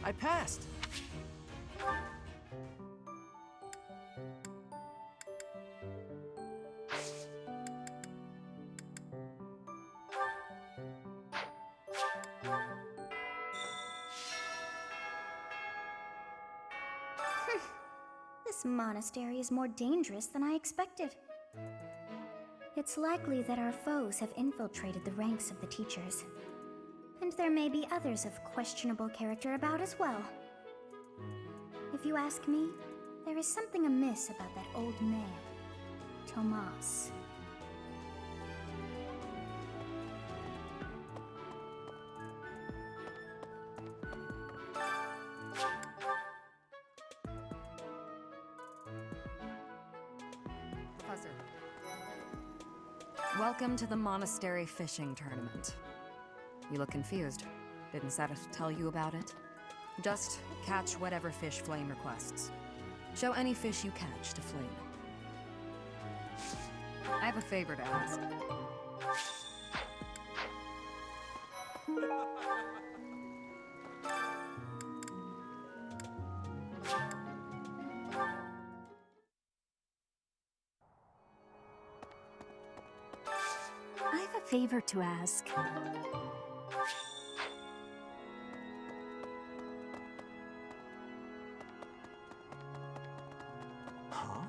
I passed. This monastery is more dangerous than I expected. It's likely that our foes have infiltrated the ranks of the teachers. And there may be others of questionable character about as well. If you ask me, there is something amiss about that old man, Tomas. Professor. Welcome to the monastery fishing tournament. You look confused. Didn't Satis tell you about it? Just catch whatever fish Flame requests. Show any fish you catch to Flame. I have a favor to ask. I have a favor to ask. Huh?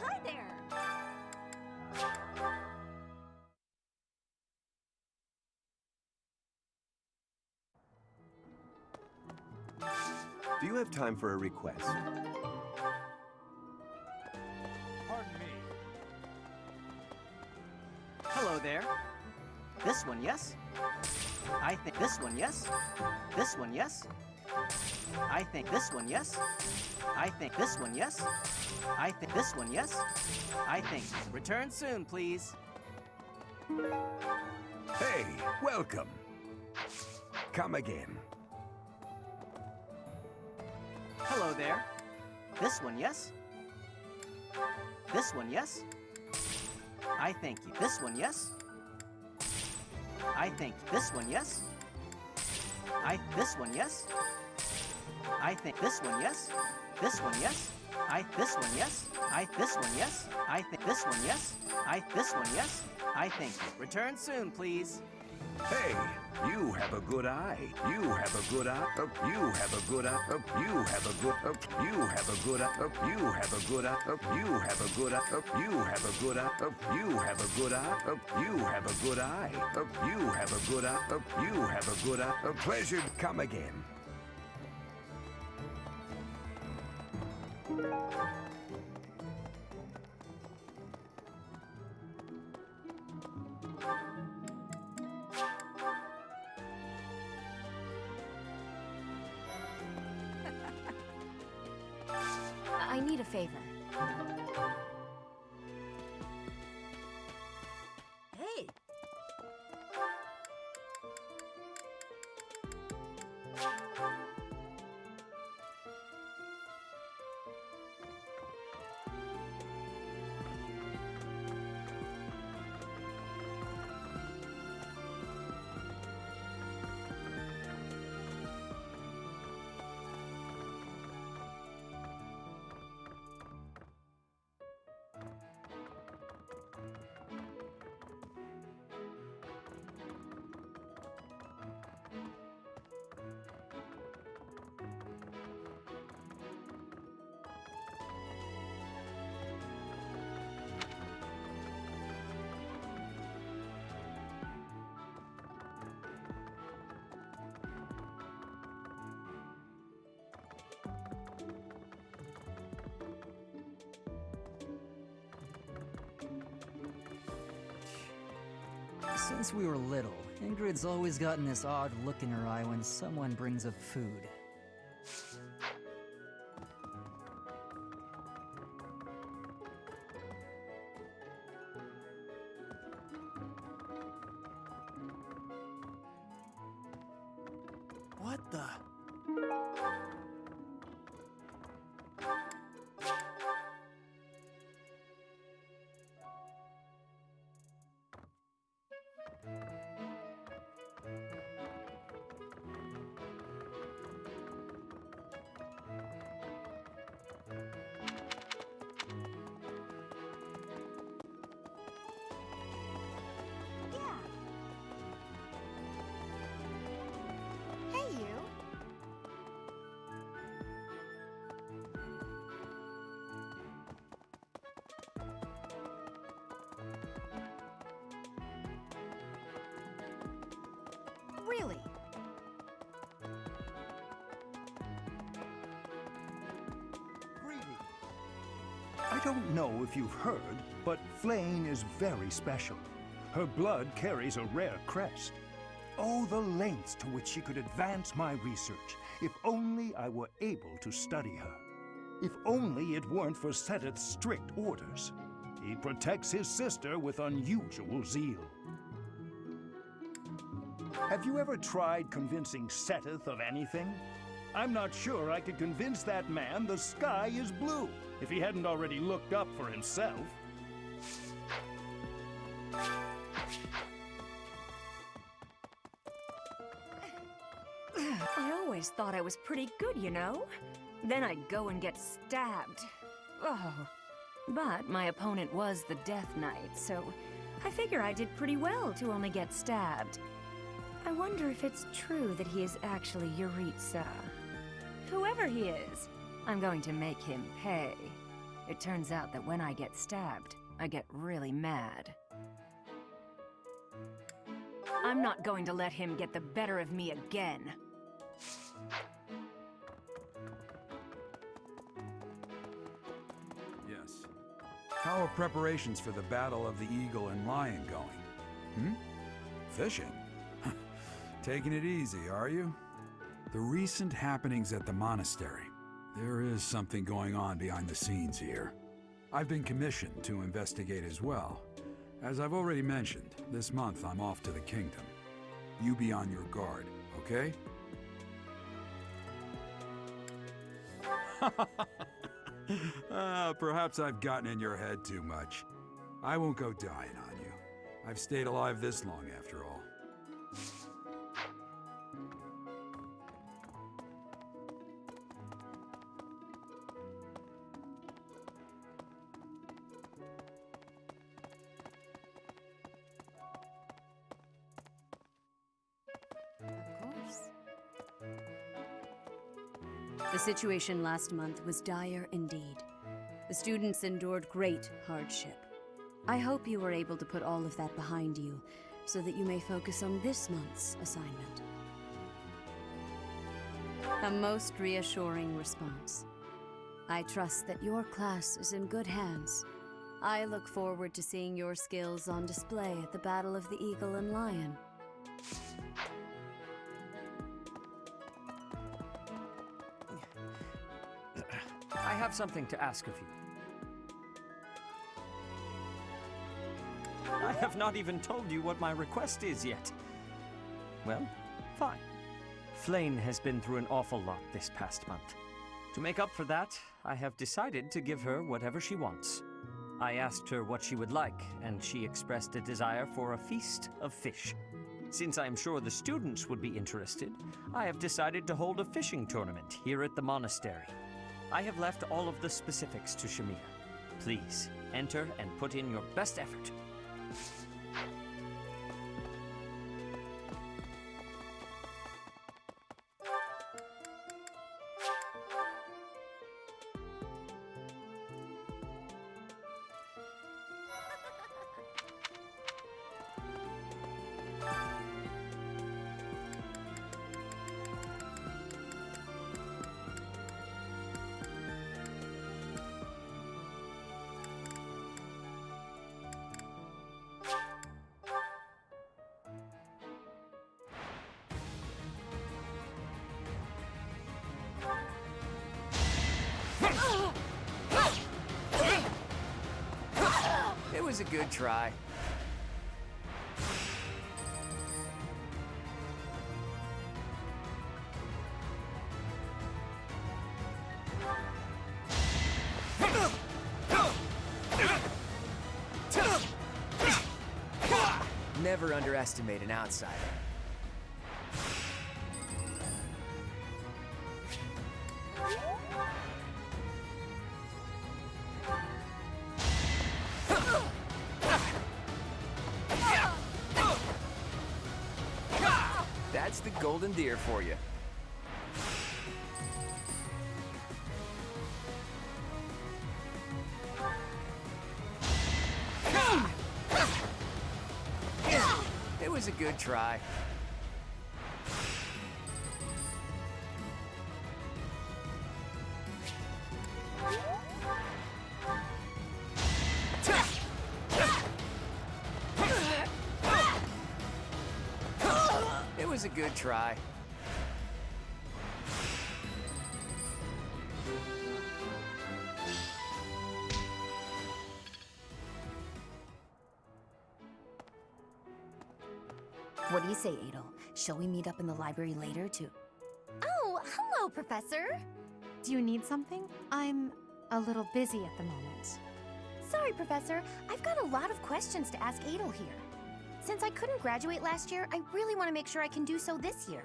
Hi there! Do you have time for a request? Pardon me. Hello there. This one, yes? I think this one, yes? This one, yes? I think this one, yes? I think this one, yes? I think this one, yes? I think. Return soon, please. Hey, welcome. Come again. Hello there. This one, yes? This one, yes? I thank you. This one, yes? I think. This one, yes? This one, yes? I think. This one, yes? This one, yes? This one, yes? This one, yes? I think. This one, yes? This one, yes? I thank you. Return soon, please. Hey, you have a good eye. You have a good eye. You have a good eye. You have a good. You have a good eye. You have a good eye. You have a good eye. You have a good eye. You have a good eye. You have a good eye. You have a good eye. You have a good eye. A pleasure. Come again. I need a favor. Hey! Since we were little, Ingrid's always gotten this odd look in her eye when someone brings up food. What the? Really? I don't know if you've heard, but Flame is very special. Her blood carries a rare crest. Oh, the lengths to which she could advance my research, if only I were able to study her. If only it weren't for Seteth's strict orders. He protects his sister with unusual zeal. Have you ever tried convincing Seteth of anything? I'm not sure I could convince that man the sky is blue, if he hadn't already looked up for himself. I always thought I was pretty good, you know? Then I'd go and get stabbed. Oh. But my opponent was the Death Knight, so I figure I did pretty well to only get stabbed. I wonder if it's true that he is actually Yuritsa. Whoever he is, I'm going to make him pay. It turns out that when I get stabbed, I get really mad. I'm not going to let him get the better of me again. Yes. How are preparations for the Battle of the Eagle and Lion going? Fishing? Taking it easy, are you? The recent happenings at the monastery. There is something going on behind the scenes here. I've been commissioned to investigate as well. As I've already mentioned, this month I'm off to the kingdom. You be on your guard, okay? Perhaps I've gotten in your head too much. I won't go dying on you. I've stayed alive this long after all. Of course. The situation last month was dire indeed. The students endured great hardship. I hope you were able to put all of that behind you, so that you may focus on this month's assignment. A most reassuring response. I trust that your class is in good hands. I look forward to seeing your skills on display at the Battle of the Eagle and Lion. I have something to ask of you. I have not even told you what my request is yet. Well, fine. Flame has been through an awful lot this past month. To make up for that, I have decided to give her whatever she wants. I asked her what she would like, and she expressed a desire for a feast of fish. Since I am sure the students would be interested, I have decided to hold a fishing tournament here at the monastery. I have left all of the specifics to Shamir. Please, enter and put in your best effort. It was a good try. Never underestimate an outsider. That's the golden deer for you. It was a good try. It was a good try. What do you say, Adel? Shall we meet up in the library later to... Oh, hello, Professor. Do you need something? I'm a little busy at the moment. Sorry, Professor. I've got a lot of questions to ask Adel here. Since I couldn't graduate last year, I really want to make sure I can do so this year.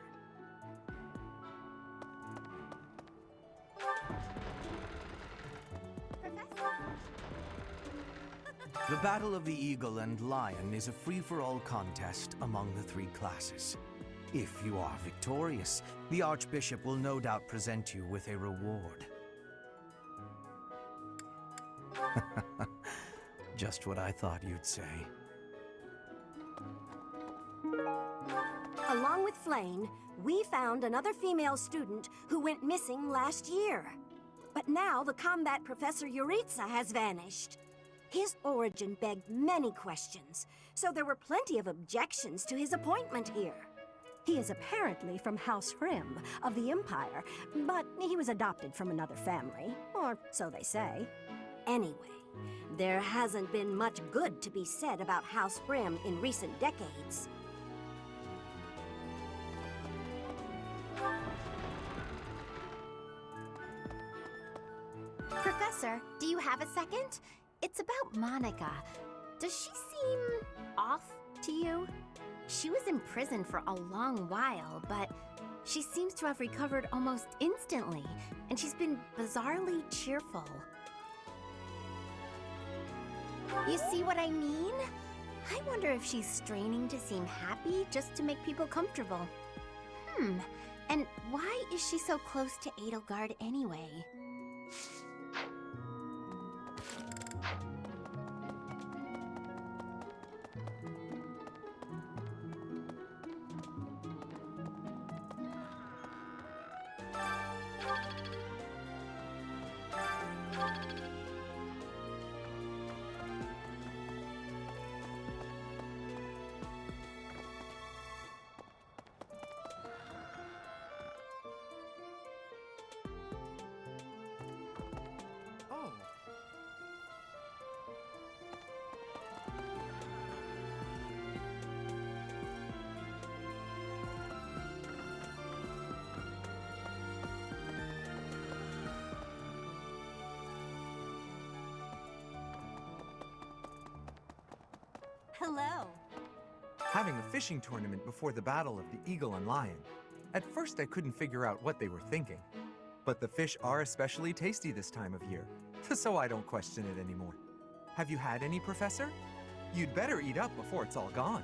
The Battle of the Eagle and Lion is a free-for-all contest among the 3 classes. If you are victorious, the Archbishop will no doubt present you with a reward. Just what I thought you'd say. Along with Flane, we found another female student who went missing last year. But now the combat professor Yuritsa has vanished. His origin begged many questions, so there were plenty of objections to his appointment here. He is apparently from House Rim of the Empire, but he was adopted from another family, or so they say. Anyway, there hasn't been much good to be said about House Rim in recent decades. Professor, do you have a second? It's about Monica. Does she seem off to you? She was in prison for a long while, but she seems to have recovered almost instantly, and she's been bizarrely cheerful. You see what I mean? I wonder if she's straining to seem happy just to make people comfortable. And why is she so close to Edelgard anyway? Hello. Having a fishing tournament before the Battle of the Eagle and Lion. At first I couldn't figure out what they were thinking. But the fish are especially tasty this time of year, so I don't question it anymore. Have you had any, Professor? You'd better eat up before it's all gone.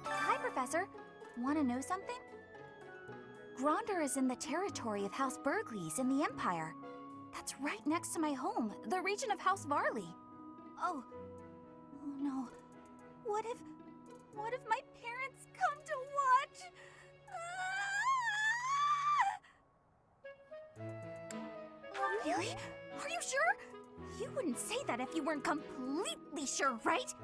Hi, Professor. Want to know something? Gronder is in the territory of House Burgleys in the Empire. That's right next to my home, the region of House Varley. Oh no. What if my parents come to watch? Really? Are you sure? You wouldn't say that if you weren't completely sure, right?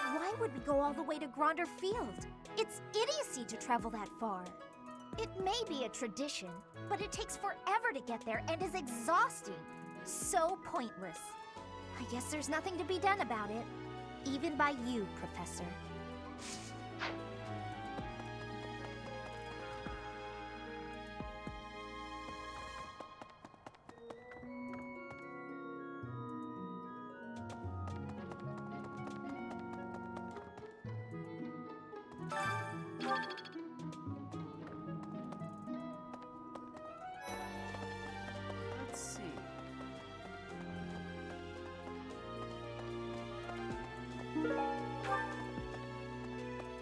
Why would we go all the way to Gronder Field? It's idiocy to travel that far. It may be a tradition, but it takes forever to get there and is exhausting. So pointless. I guess there's nothing to be done about it. Even by you, Professor. Let's see.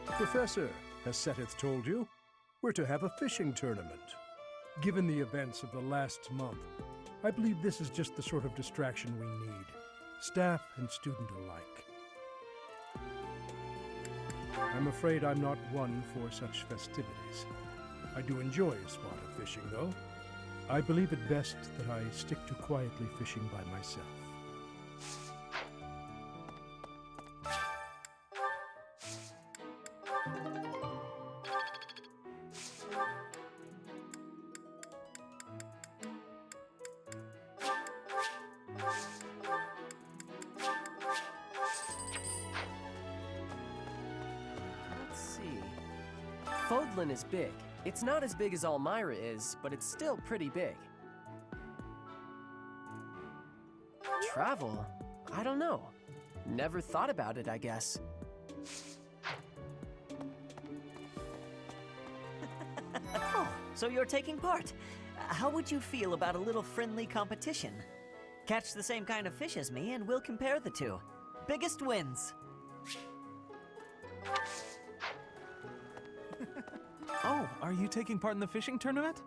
Professor, has Seteth told you? We're to have a fishing tournament. Given the events of the last month, I believe this is just the sort of distraction we need, staff and student alike. I'm afraid I'm not one for such festivities. I do enjoy a spot of fishing, though. I believe it best that I stick to quietly fishing by myself. Let's see. Fodlan is big. It's not as big as Almyra is, but it's still pretty big. Travel? I don't know. Never thought about it, I guess. Oh, so you're taking part. How would you feel about a little friendly competition? Catch the same kind of fish as me and we'll compare the two. Biggest wins. Oh, are you taking part in the fishing tournament?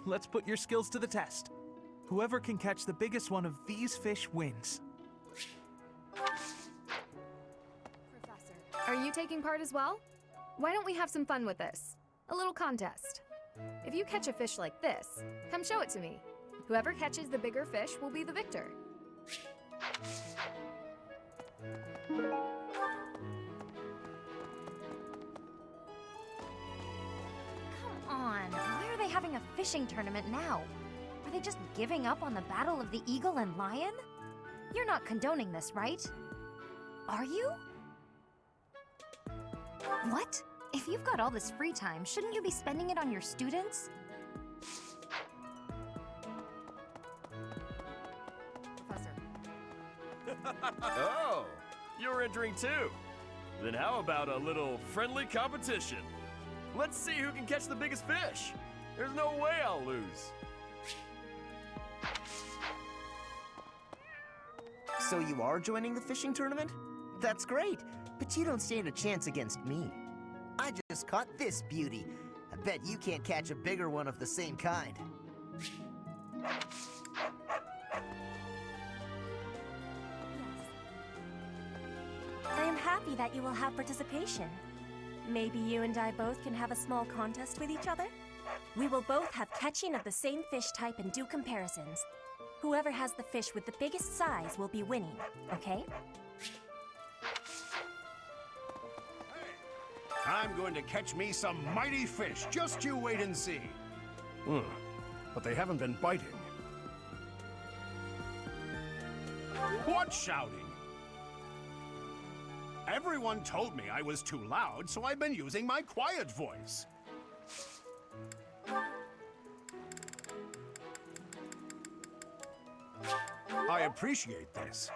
Let's put your skills to the test. Whoever can catch the biggest one of these fish wins. Professor, are you taking part as well? Why don't we have some fun with this? A little contest. If you catch a fish like this, come show it to me. Whoever catches the bigger fish will be the victor. Come on, why are they having a fishing tournament now? Are they just giving up on the Battle of the Eagle and Lion? You're not condoning this, right? Are you? What? If you've got all this free time, shouldn't you be spending it on your students? Professor. Oh, you're entering too. Then how about a little friendly competition? Let's see who can catch the biggest fish. There's no way I'll lose. So you are joining the fishing tournament? That's great, but you don't stand a chance against me. I just caught this beauty. I bet you can't catch a bigger one of the same kind. I am happy that you will have participation. Maybe you and I both can have a small contest with each other? We will both have catching of the same fish type and do comparisons. Whoever has the fish with the biggest size will be winning, okay? I'm going to catch me some mighty fish. Just you wait and see. But they haven't been biting. What shouting? Everyone told me I was too loud, so I've been using my quiet voice. I appreciate this.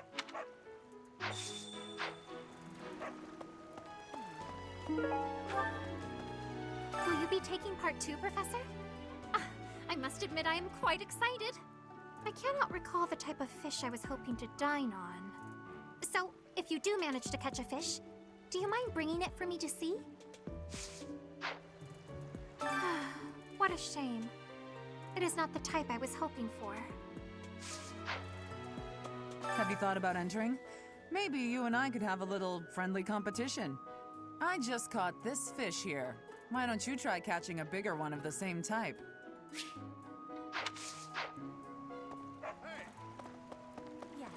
Will you be taking part too, Professor? I must admit I am quite excited. I cannot recall the type of fish I was hoping to dine on. So, if you do manage to catch a fish, do you mind bringing it for me to see? What a shame. It is not the type I was hoping for. Have you thought about entering? Maybe you and I could have a little friendly competition. I just caught this fish here. Why don't you try catching a bigger one of the same type? Yes.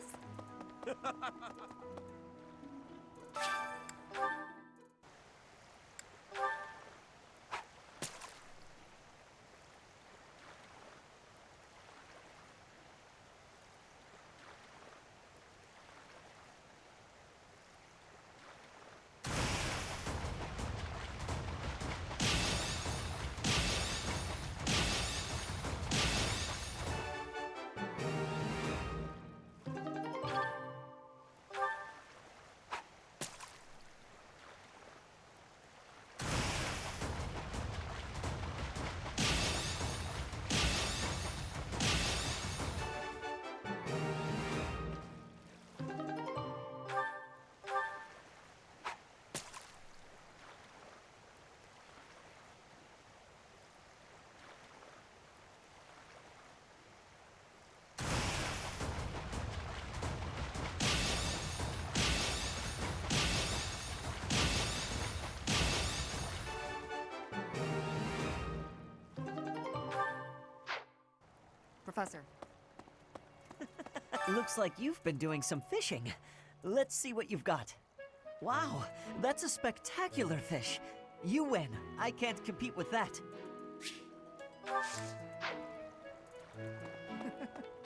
Professor. Looks like you've been doing some fishing. Let's see what you've got. Wow, that's a spectacular fish. You win. I can't compete with that.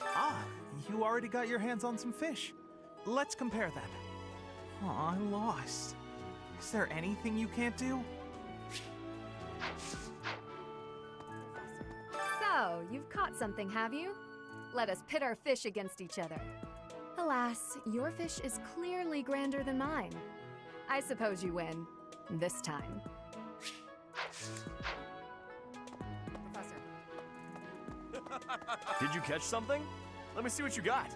Ah, you already got your hands on some fish. Let's compare then. Aw, I'm lost. Is there anything you can't do? So, you've caught something, have you? Let us pit our fish against each other. Alas, your fish is clearly grander than mine. I suppose you win. This time. Professor. Did you catch something? Let me see what you got.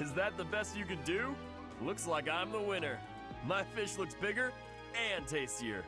Is that the best you could do? Looks like I'm the winner. My fish looks bigger and tastier.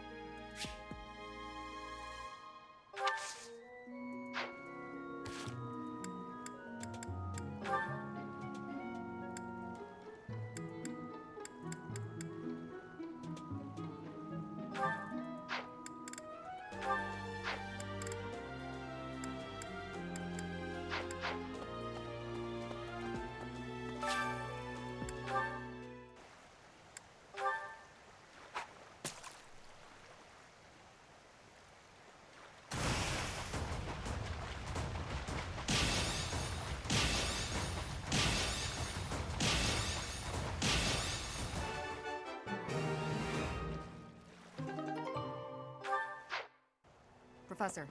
Professor.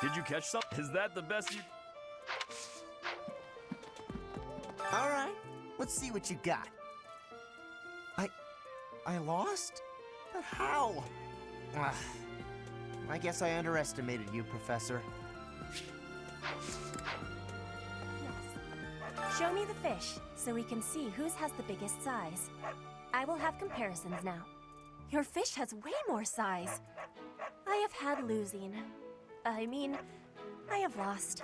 Did you catch something? Is that the best you... All right, let's see what you got. I lost? But how? Ugh. I guess I underestimated you, Professor. Yes. Show me the fish, so we can see whose has the biggest size. I will have comparisons now. Your fish has way more size. I have had losing. I have lost.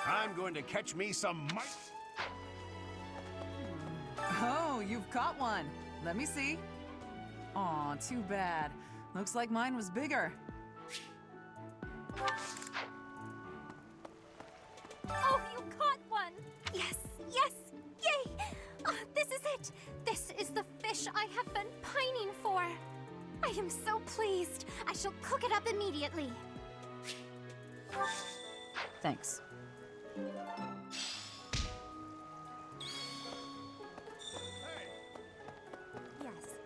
I'm going to catch me some mice. Oh, you've caught one. Let me see. Aw, too bad. Looks like mine was bigger. Oh, you caught one! Yes, yes! Yay! This is it! This is the fish I have been pining for! I am so pleased! I shall cook it up immediately! Thanks. Yes.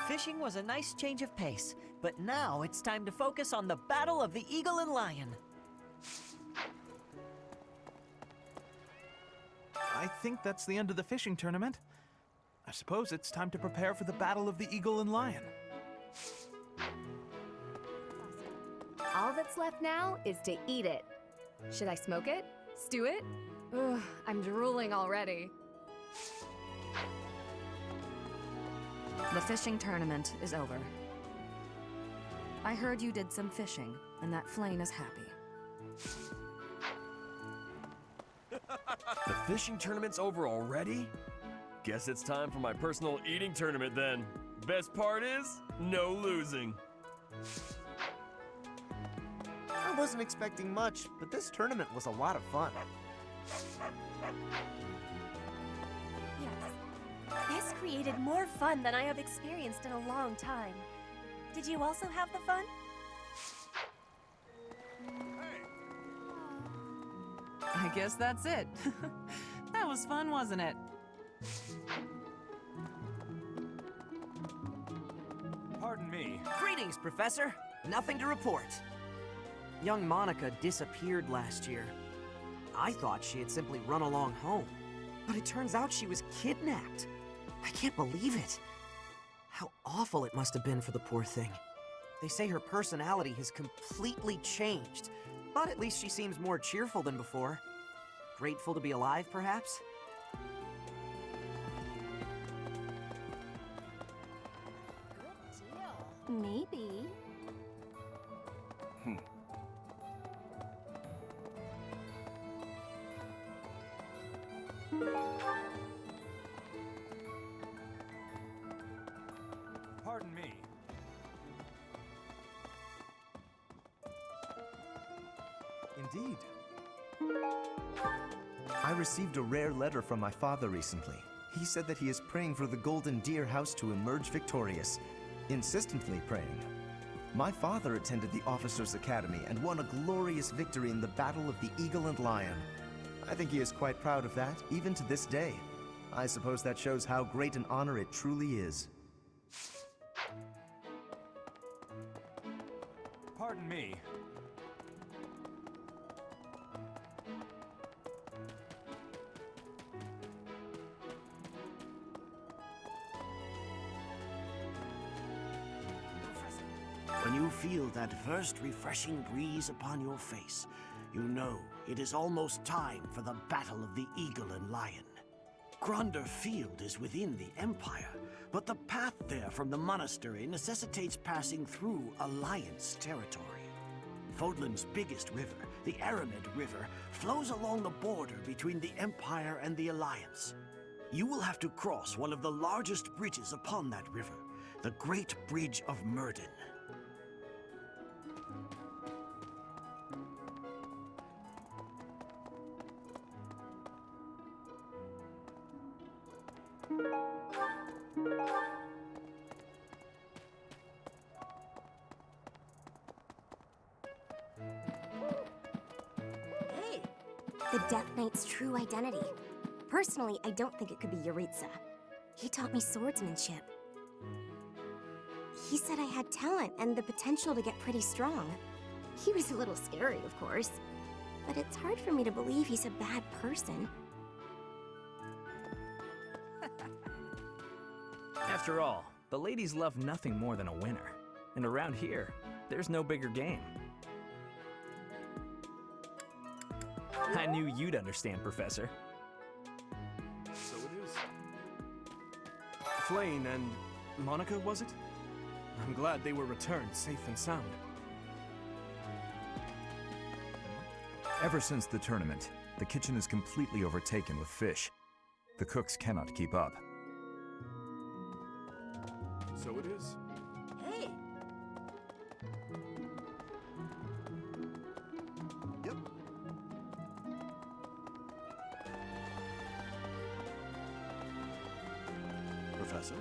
Fishing was a nice change of pace, but now it's time to focus on the battle of the Eagle and Lion. I think that's the end of the fishing tournament. I suppose it's time to prepare for the battle of the Eagle and Lion. All that's left now is to eat it. Should I smoke it? Stew it? Ugh, I'm drooling already. The fishing tournament is over. I heard you did some fishing, and that Flame is happy. The fishing tournament's over already? Guess it's time for my personal eating tournament then. Best part is, no losing. I wasn't expecting much, but this tournament was a lot of fun. Yes. This created more fun than I have experienced in a long time. Did you also have the fun? I guess that's it. That was fun, wasn't it? Pardon me. Greetings, Professor. Nothing to report. Young Monica disappeared last year. I thought she had simply run along home, but it turns out she was kidnapped. I can't believe it. How awful it must have been for the poor thing. They say her personality has completely changed, but at least she seems more cheerful than before. Grateful to be alive, perhaps? Maybe. Pardon me. Indeed. I received a rare letter from my father recently. He said that he is praying for the Golden Deer House to emerge victorious. Insistently praying. My father attended the Officers' Academy and won a glorious victory in the Battle of the Eagle and Lion. I think he is quite proud of that, even to this day. I suppose that shows how great an honor it truly is. Pardon me. When you feel that first refreshing breeze upon your face, you know it is almost time for the Battle of the Eagle and Lion. Gronder Field is within the Empire, but the path there from the monastery necessitates passing through Alliance territory. Fodlan's biggest river, the Aramid River, flows along the border between the Empire and the Alliance. You will have to cross one of the largest bridges upon that river, the Great Bridge of Myrden. Hey! The Death Knight's true identity. Personally, I don't think it could be Yuritsa. He taught me swordsmanship. He said I had talent and the potential to get pretty strong. He was a little scary, of course. But it's hard for me to believe he's a bad person. After all, the ladies love nothing more than a winner. And around here, there's no bigger game. I knew you'd understand, Professor. So it is. Flayn and Monica, was it? I'm glad they were returned safe and sound. Ever since the tournament, the kitchen is completely overtaken with fish. The cooks cannot keep up. So it is. Hey! Yep. Professor?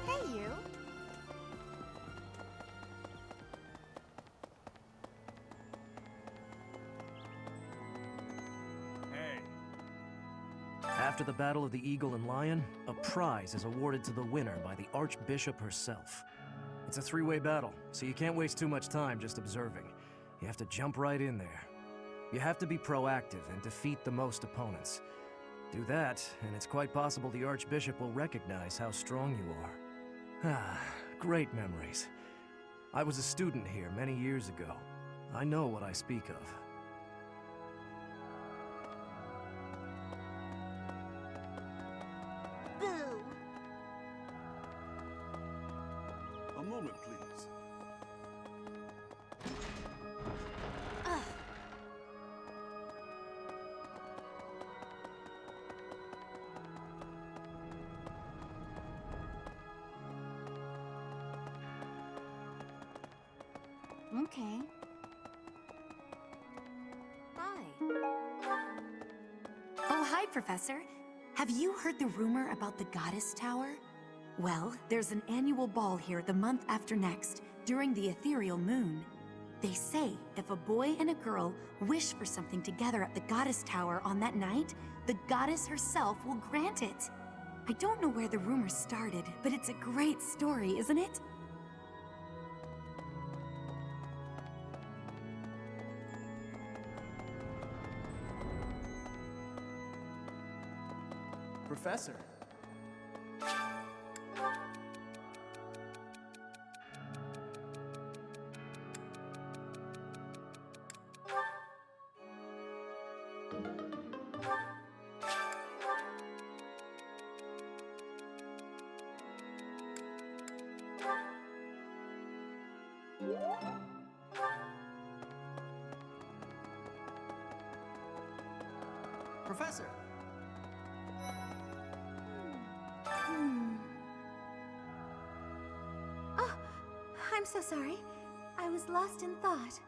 Hey, you. After the Battle of the Eagle and Lion, a prize is awarded to the winner by the Archbishop herself. It's a three-way battle, so you can't waste too much time just observing. You have to jump right in there. You have to be proactive and defeat the most opponents. Do that, and it's quite possible the Archbishop will recognize how strong you are. Ah, great memories. I was a student here many years ago. I know what I speak of. Boo! A moment, please. Ugh. Okay. Hi. Oh, hi, Professor. Have you heard the rumor about the Goddess Tower? Well, there's an annual ball here the month after next, during the ethereal moon. They say if a boy and a girl wish for something together at the Goddess Tower on that night, the goddess herself will grant it. I don't know where the rumor started, but it's a great story, isn't it? Professor. Professor! Oh, I'm so sorry. I was lost in thought.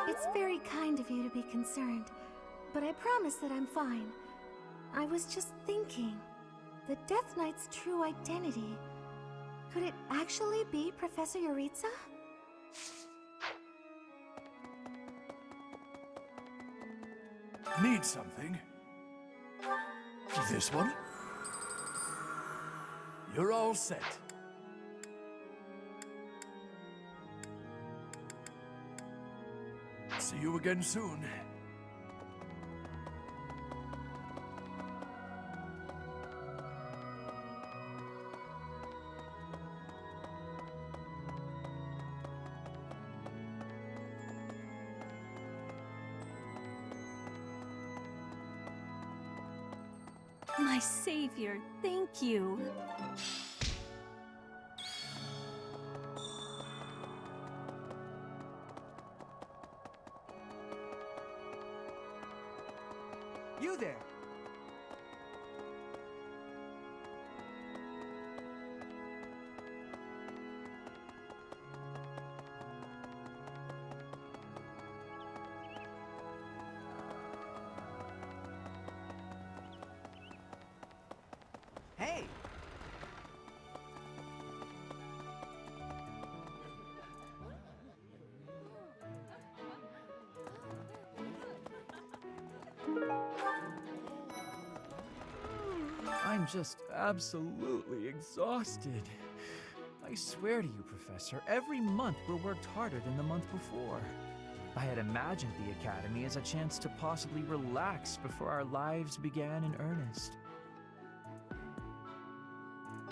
It's very kind of you to be concerned, but I promise that I'm fine. I was just thinking, the Death Knight's true identity. Could it actually be Professor Yuritsa? Need something? This one? You're all set. See you again soon. My savior, thank you. You there! Hey! I'm just absolutely exhausted. I swear to you, Professor, every month we're worked harder than the month before. I had imagined the Academy as a chance to possibly relax before our lives began in earnest.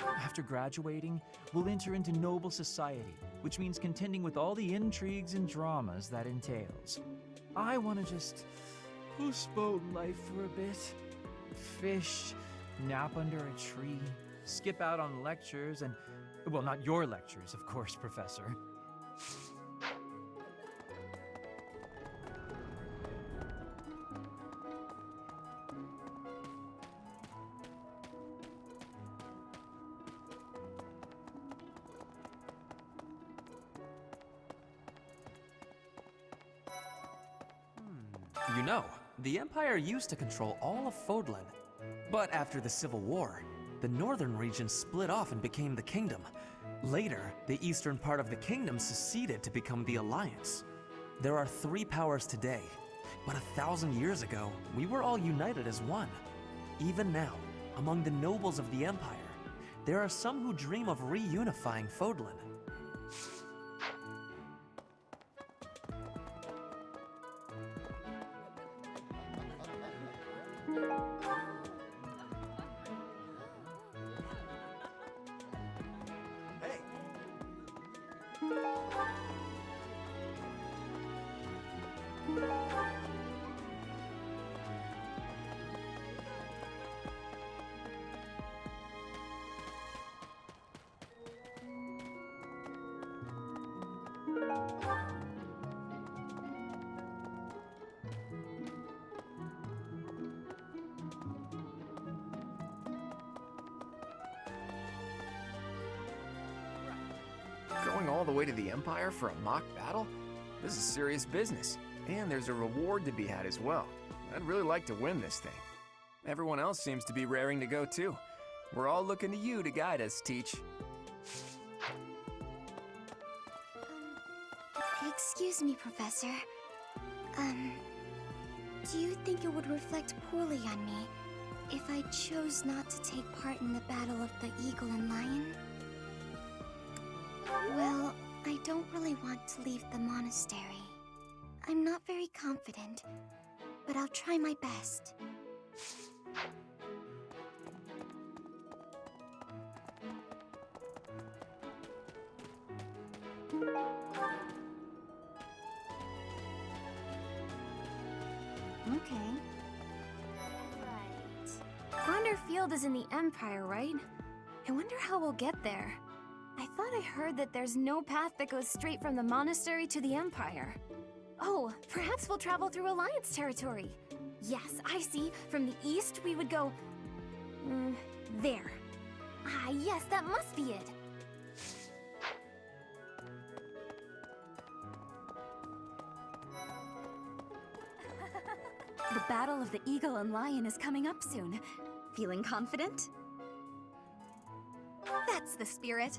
After graduating, we'll enter into noble society, which means contending with all the intrigues and dramas that entails. I want to just postpone life for a bit. Fish, nap under a tree, skip out on lectures, and, well, not your lectures, of course, Professor. You know, the Empire used to control all of Fodlan. But after the Civil War, the northern region split off and became the Kingdom. Later, the eastern part of the Kingdom seceded to become the Alliance. There are 3 powers today, but 1,000 years ago, we were all united as one. Even now, among the nobles of the Empire, there are some who dream of reunifying Fodlan. Going all the way to the Empire for a mock battle? This is serious business, and there's a reward to be had as well. I'd really like to win this thing. Everyone else seems to be raring to go too. We're all looking to you to guide us, Teach. Excuse me, Professor. Do you think it would reflect poorly on me if I chose not to take part in the Battle of the Eagle and Lion? Well, I don't really want to leave the monastery. I'm not very confident, but I'll try my best. Okay. Gronder Field is in the Empire, right? I wonder how we'll get there. I thought I heard that there's no path that goes straight from the monastery to the Empire. Oh, perhaps we'll travel through Alliance territory. Yes, I see. From the east, we would go... there. Ah, yes, that must be it. The Battle of the Eagle and Lion is coming up soon. Feeling confident? That's the spirit.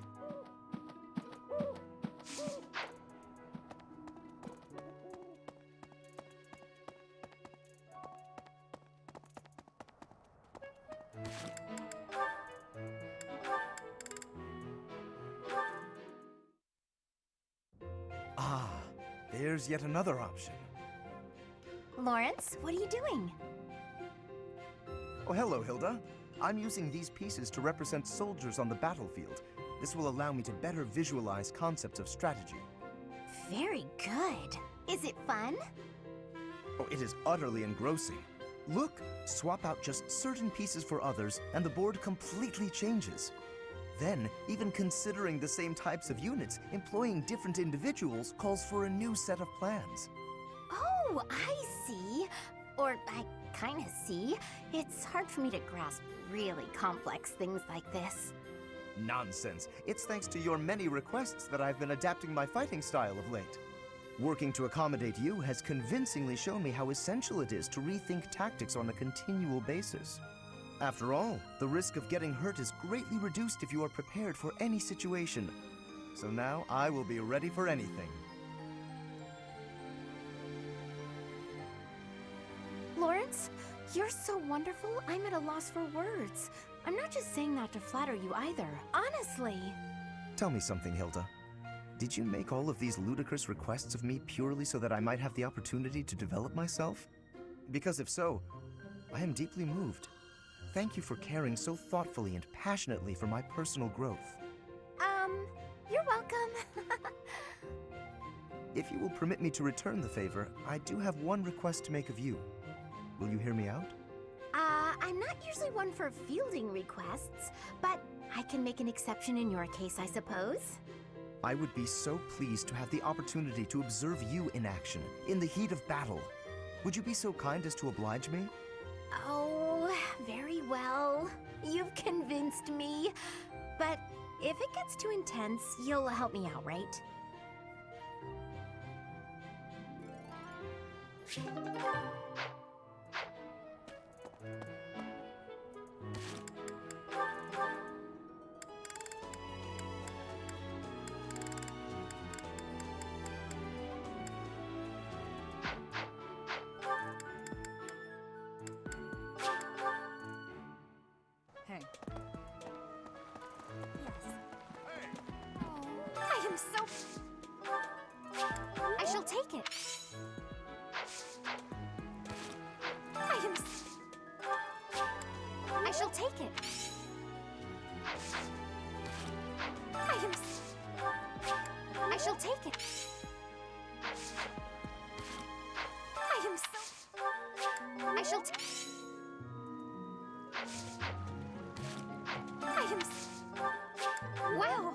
Ah, there's yet another option. Lawrence, what are you doing? Oh, hello, Hilda. I'm using these pieces to represent soldiers on the battlefield. This will allow me to better visualize concepts of strategy. Very good. Is it fun? Oh, it is utterly engrossing. Look, swap out just certain pieces for others, and the board completely changes. Then, even considering the same types of units, employing different individuals calls for a new set of plans. Oh, I see. Or I kinda see. It's hard for me to grasp really complex things like this. Nonsense. It's thanks to your many requests that I've been adapting my fighting style of late. Working to accommodate you has convincingly shown me how essential it is to rethink tactics on a continual basis. After all, the risk of getting hurt is greatly reduced if you are prepared for any situation. So now I will be ready for anything. Lawrence, you're so wonderful, I'm at a loss for words. I'm not just saying that to flatter you either, honestly. Tell me something, Hilda. Did you make all of these ludicrous requests of me purely so that I might have the opportunity to develop myself? Because if so, I am deeply moved. Thank you for caring so thoughtfully and passionately for my personal growth. You're welcome. If you will permit me to return the favor, I do have one request to make of you. Will you hear me out? I'm not usually one for fielding requests, but I can make an exception in your case, I suppose. I would be so pleased to have the opportunity to observe you in action, in the heat of battle. Would you be so kind as to oblige me? Oh, very well. You've convinced me. But if it gets too intense, you'll help me out, right? Hey. Yes. I am so... I shall take it. I shall take it. I shall take it. I shall take... Wow.